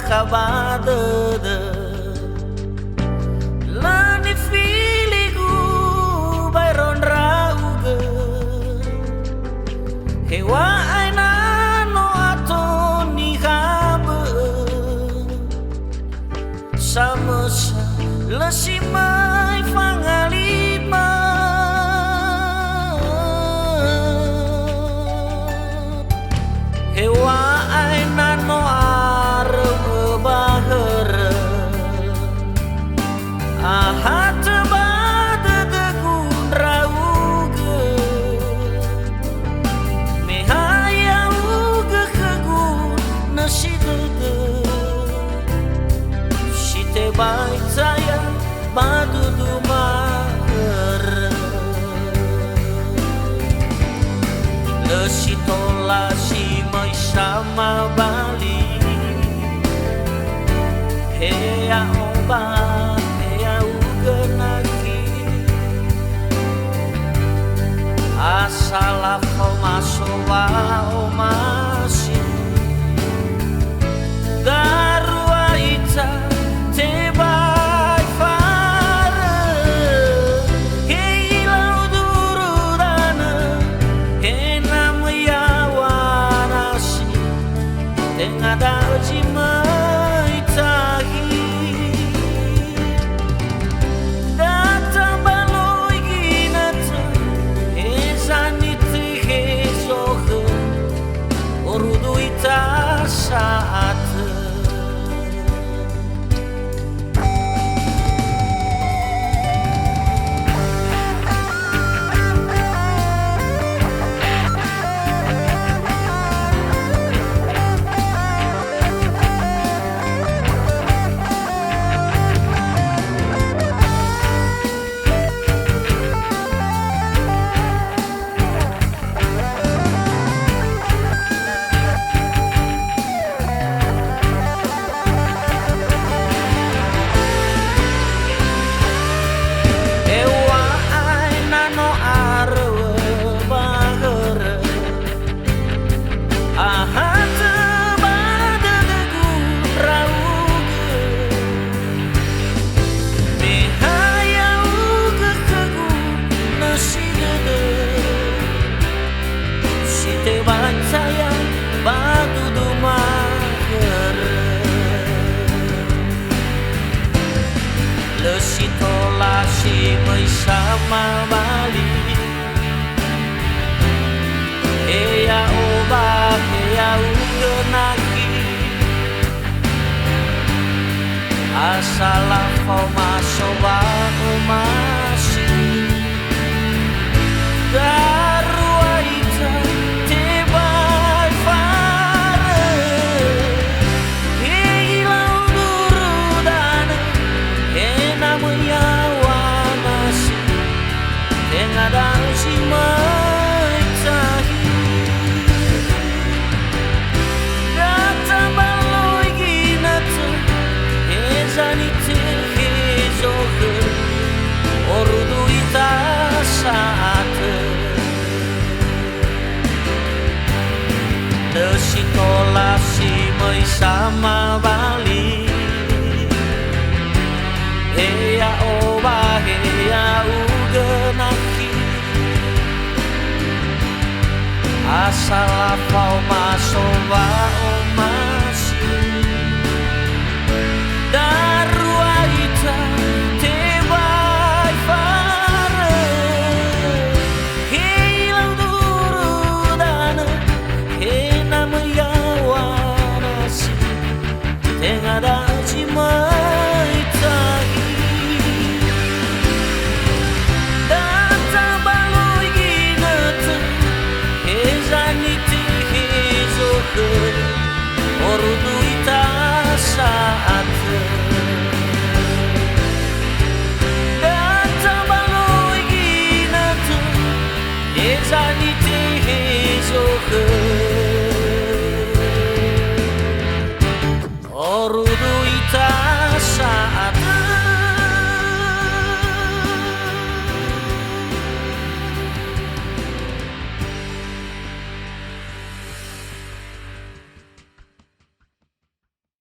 Acabada lá de filigo bayron rauga hewa aina no ato ni haba sama sa lesimai fangalima hewa aina no baik saya badu dumar lesitola si mai sama bali hea oba hea ugenaki asala kau masowa omasi garua ita saat saya batu dumar lesitola si mai sama bali hea oba hea ugenaki asala kau masoba omasi garua ita ada si mai tahi data baloi ginatu ezani te hezoge orudu ita saat desitola si mai sama bali hea oba hea ugenaki asal kau masoba oma